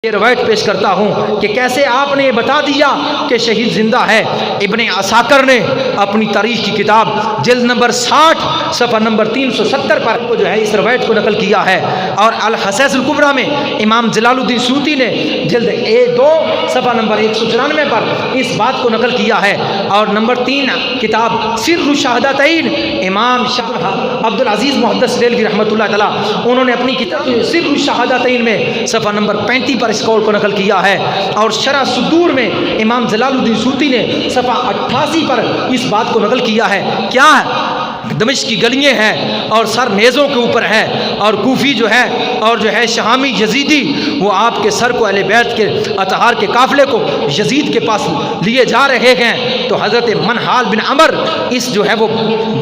یہ روایت پیش کرتا ہوں کہ کیسے آپ نے یہ بتا دیا کہ شہید زندہ ہے۔ ابن عساکر نے اپنی تاریخ کی کتاب جلد نمبر 60 صفحہ نمبر 370 پر جو ہے اس روایت کو نقل کیا ہے، اور الحصیص الکبریٰ میں امام جلال الدین سیوطی نے جلد 2 صفحہ نمبر 194 پر اس بات کو نقل کیا ہے، اور نمبر 3 کتاب سر الشہادتین امام عبد العزیز محدث بریلوی رحمۃ اللہ تعالیٰ انہوں نے اپنی کتاب سر الشہادتین میں صفحہ نمبر 35 پر اس قول کو نقل کیا ہے، اور شرح صدور میں امام جلال الدین سیوطی نے صفحہ 88 پر اس بات کو نقل کیا ہے۔ کیا ہے؟ دمشق کی گلیاں ہیں اور سر نیزوں کے اوپر ہے، اور کوفی جو ہے اور جو ہے شامی یزیدی وہ آپ کے سر کو اہل بیت کے اطہار کے قافلے کو یزید کے پاس لیے جا رہے ہیں، تو حضرت منحال بن عمر اس جو ہے وہ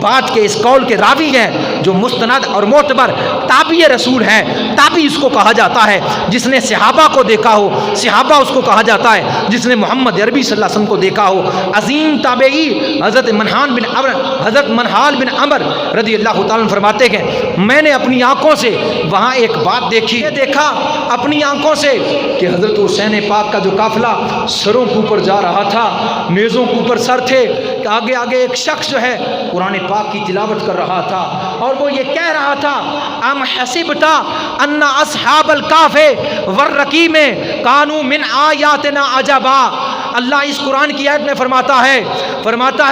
بات کے اس قول کے راوی ہیں، جو مستند اور معتبر تابعی رسول ہیں۔ تابعی اس کو کہا جاتا ہے جس نے صحابہ کو دیکھا ہو، صحابہ اس کو کہا جاتا ہے جس نے محمد عربی صلی اللہ علیہ وسلم کو دیکھا ہو۔ عظیم تابعی حضرت منحال بن عمر رضی اللہ تعالیٰ عنہ فرماتے ہیں میں نے اپنی آنکھوں سے وہاں ایک بات دیکھی، دیکھا اپنی آنکھوں سے کہ حضرت حسین پاک کا جو قافلہ سروں کے اوپر جا رہا تھا، نیزوں کے اوپر سر تھے، کہ آگے آگے ایک شخص جو ہے قرآن پاک کی تلاوت کر رہا تھا، اور وہ یہ کہہ رہا تھا ام حسبت ان اصحاب الکہف والرقیم کانوا من آیاتنا عجبا۔ اللہ اس قرآن کی آیت میں فرماتا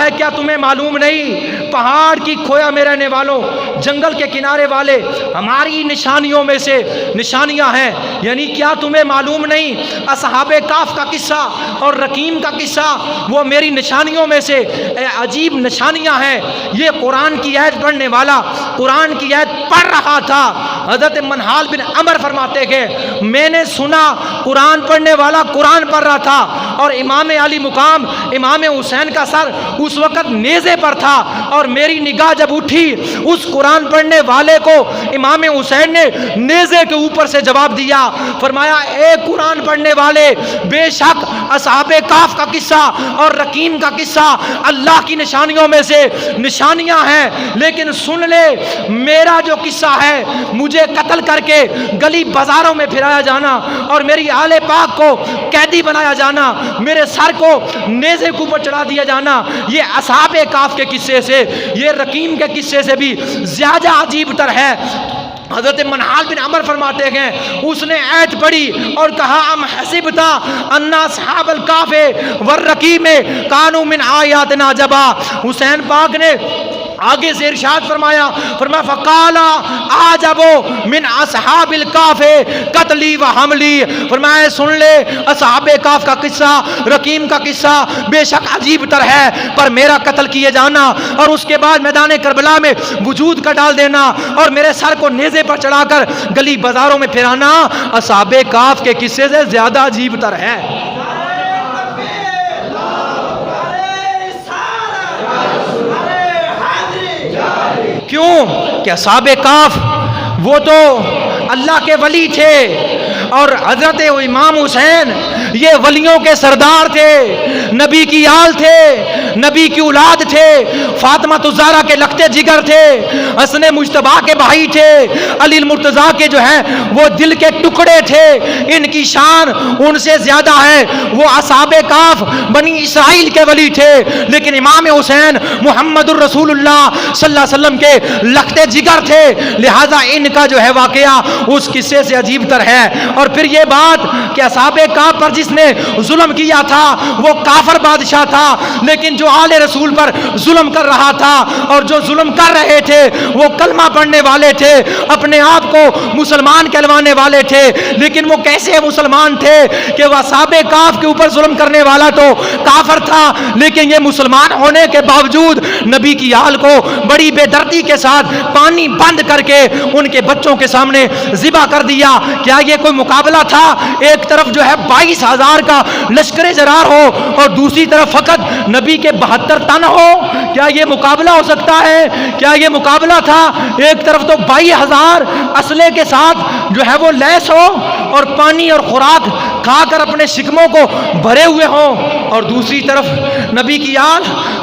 ہے کیا تمہیں معلوم نہیں پہاڑ کی کھویا میں رہنے والوں، جنگل کے کنارے والے ہماری نشانیوں میں سے نشانیاں ہیں، یعنی کیا تمہیں معلوم نہیں اصحاب کہف کا قصہ اور رقیم کا قصہ وہ میری نشانیوں میں سے عجیب نشانیاں ہیں۔ یہ قرآن کی آیت پڑھنے والا قرآن کی آیت پڑھ رہا تھا، حضرت منحال بن عمر فرماتے ہیں میں نے سنا قرآن پڑھنے والا قرآن پڑھ رہا تھا، اور امام علی مقام امام حسین کا سر اس وقت نیزے پر تھا، اور میری نگاہ جب اٹھی اس قرآن پڑھنے والے کو امام حسین نے نیزے کے اوپر سے جواب دیا، فرمایا اے قرآن پڑھنے والے، بے شک اصحاب کہف کا قصہ اور رقیم کا قصہ اللہ کی نشانیوں میں سے نشانیاں ہیں، لیکن سن لے میرا جو قصہ ہے مجھے قتل کر کے گلی بازاروں میں پھرایا جانا اور میری آل پاک کو قیدی بنایا جانا، میرے سر کو نیزے کے اوپر چڑھا دیا جانا، یہ اصحاب کہف کے قصے سے، یہ رقیم کے قصے سے بھی زیادہ عجیب تر ہے۔ حضرت منحال بن عمر فرماتے ہیں اس نے آیت پڑھی اور کہا ام حسبت ان اصحاب الکہف والرقیم کانوا من آیاتنا عجبا۔ حسین پاک نے آگے سے ارشاد فرمایا فقال اعجب من اصحاب الکہف قتلی و حملی، فرمایا سن لے اصحاب کہف کا قصہ رقیم کا قصہ بے شک عجیب تر ہے، پر میرا قتل کیے جانا اور اس کے بعد میدان کربلا میں وجود کا ڈال دینا اور میرے سر کو نیزے پر چڑھا کر گلی بازاروں میں پھرانا اصحاب کہف کے قصے سے زیادہ عجیب تر ہے۔ کیوں کہ اصحاب کہف وہ تو اللہ کے ولی تھے، اور حضرت امام حسین یہ ولیوں کے سردار تھے، نبی کی آل تھے، نبی کی اولاد تھے، فاطمہ الزہرا کے لختے جگر تھے، حسن مجتبی کے بھائی تھے، علی المرتضیٰ کے جو ہیں وہ دل کے ٹکڑے تھے، ان کی شان ان سے زیادہ ہے، وہ اصحاب کہف بنی اسرائیل کے ولی تھے، لیکن امام حسین محمد الرسول اللہ صلی اللہ علیہ وسلم کے لختے جگر تھے، لہذا ان کا جو ہے واقعہ اس قصے سے عجیب تر ہے۔ اور پھر یہ بات کہ اصحاب کہف پر جس نے ظلم کیا تھا وہ کافر بادشاہ تھا، لیکن جو آل رسول پر ظلم کر رہا تھا اور جو ظلم کر رہے تھے وہ کلمہ پڑھنے والے تھے، اپنے آپ کو مسلمان کہلوانے والے تھے، لیکن وہ کیسے مسلمان تھے کہ وہ اصحاب کہف کے اوپر ظلم کرنے والا تو کافر تھا، لیکن یہ مسلمان ہونے کے باوجود نبی کی آل کو بڑی بے دردی کے ساتھ پانی بند کر کے ان کے بچوں کے سامنے ذبح کر دیا۔ کیا یہ کوئی مقابلہ تھا؟ ایک طرف جو ہے 22,000 کا لشکر جرار ہو اور دوسری طرف فقط نبی کے 72 تن ہو، کیا یہ مقابلہ ہو سکتا ہے؟ کیا یہ مقابلہ تھا؟ ایک طرف تو 22,000 اسلحے کے ساتھ جو ہے وہ لیس ہو اور پانی اور خوراک کھا کر اپنے شکموں کو بھرے ہوئے ہوں، اور دوسری طرف نبی کی آل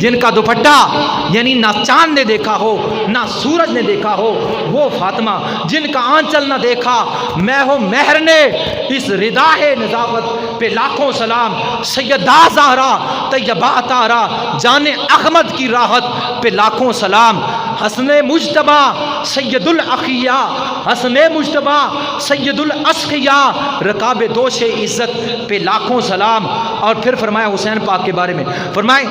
جن کا دوپٹہ یعنی نہ چاند نے دیکھا ہو نہ سورج نے دیکھا ہو وہ فاطمہ، جن کا آنچل نہ دیکھا میں ہوں مہر نے، اس رداء نظافت پہ لاکھوں سلام، سیدہ زہرا طیبہ طاہرہ جان احمد کی راحت پہ لاکھوں سلام، حسن مجتبیٰ سید الاخیاء، حسن مجتبیٰ سید الاسقیاء، رکاب دوش عزت پہ لاکھوں سلام۔ اور پھر فرمایا حسین پاک کے بارے میں، فرمائے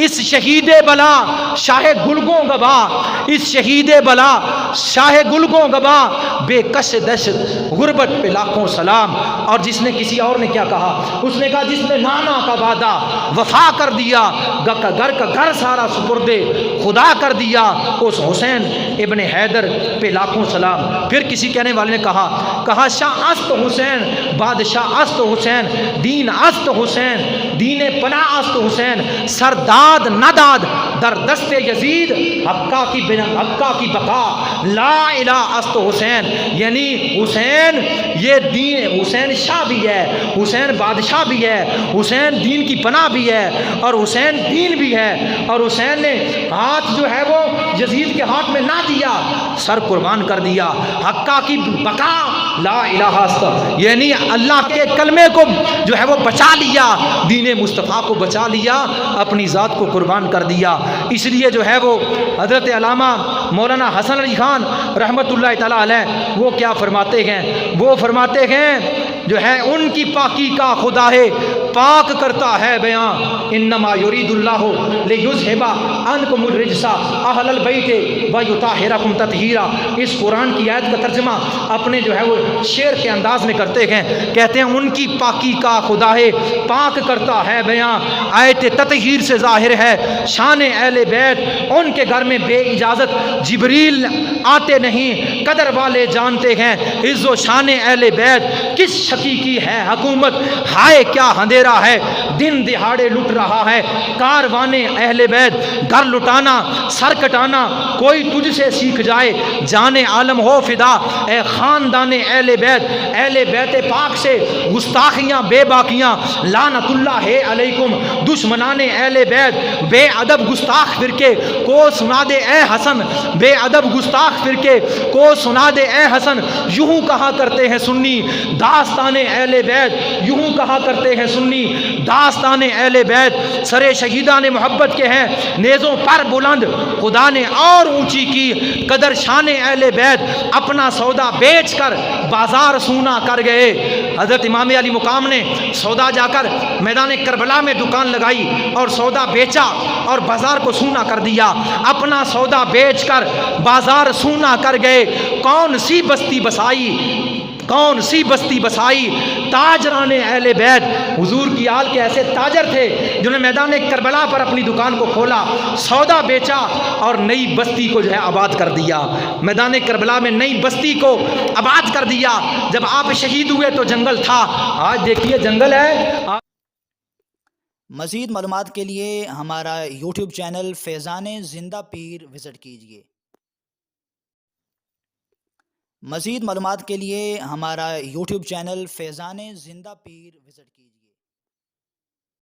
اس شہید بلا شاہ گلگوں گواہ، اس شہید بلا شاہ گلگوں گواہ، بے کش دشت غربت پہ لاکھوں سلام۔ اور جس نے کسی اور نے کیا کہا، اس نے کہا جس نے نانا کا وعدہ وفا کر دیا، گھر کا گھر سارا سپرد خدا کر دیا، اس حسین ابن حیدر پہ لاکھوں سلام۔ پھر کسی کہنے والے نے کہا شاہ است حسین، بادشاہ است حسین، دین است حسین، دین پناہ است حسین، سرداد نداد در دست یزید، حقہ کی بقا لا الہ است حسین۔ یعنی حسین یہ دین، حسین شاہ بھی ہے، حسین بادشاہ بھی ہے، حسین دین کی پناہ بھی ہے، اور حسین دین بھی ہے، اور حسین نے ہاتھ جو ہے وہ یزید کے ہاتھ میں نہ دیا، سر قربان کر دیا، حقہ کی بقا لا الہ است، یعنی اللہ کے کلمے کو جو ہے وہ بچا لیا، دین مصطفیٰ کو بچا لیا، اپنی ذات کو قربان کر دیا۔ اس لیے جو ہے وہ حضرت علامہ مولانا حسن علی خان رحمۃ اللہ تعالیٰ علیہ وہ کیا فرماتے ہیں، وہ فرماتے ہیں جو ہے ان کی پاکی کا خدا ہے پاک کرتا ہے بیاں، انما یرید اللہ لیذھب عنکم الرجس اہل البیت ویطہرکم تطہیرا۔ اس قرآن کی آیت کا ترجمہ اپنے جو ہے وہ شعر کے انداز میں کرتے ہیں، کہتے ہیں ان کی پاکی کا خدا ہے پاک کرتا ہے بیاں، آیت تطہیر سے ظاہر ہے شان اہل بیت، ان کے گھر میں بے اجازت جبریل آتے نہیں، قدر والے جانتے ہیں عز و شان اہل بیت، کس شکی کی ہے حکومت، ہائے کیا اندھیرا ہے، دن دہاڑے لٹ رہا ہے کاروان اہل بیت، گھر لٹانا سر کٹانا کوئی تجھ سے سیکھ جائے، جان عالم ہو فدا اے خاندان اہل بیت پاک سے گستاخیاں بے باکیاں، لعنت اللہ ہے علیکم دشمنان اہل بیت، بے ادب گستاخ فرقے کو سنا دے اے حسن، بے ادب گستاخ فرقے کو سنا دے اے حسن، یوں کہا کرتے ہیں سنی داستان اہل بیت، یوں کہا کرتے ہیں سنی داستان اہل بیت، سرے شہیدان محبت کے ہیں نیزوں پر بلند، خدا نے اور اونچی کی قدر شان اہل بیت، اپنا سودا بیچ کر بازار سونا کر گئے۔ حضرت امام علی مقام نے سودا جا کر میدان کربلا میں دکان لگائی اور سودا بیچا اور بازار کو سونا کر دیا، اپنا سودا بیچ کر بازار سونا کر گئے، کون سی بستی بسائی، کون سی بستی بسائی، تاجران اہل بیت، حضور کی آل کے ایسے تاجر تھے جنہوں نے میدان کربلا پر اپنی دکان کو کھولا، سودا بیچا اور نئی بستی کو جو ہے آباد کر دیا، میدان کربلا میں نئی بستی کو آباد کر دیا۔ جب آپ شہید ہوئے تو جنگل تھا، آج دیکھیے جنگل ہے۔ مزید معلومات کے لیے ہمارا یوٹیوب چینل فیضان زندہ پیر وزٹ کیجیے۔ مزید معلومات کے لیے ہمارا یوٹیوب چینل فیضان زندہ پیر وزٹ کیجیے۔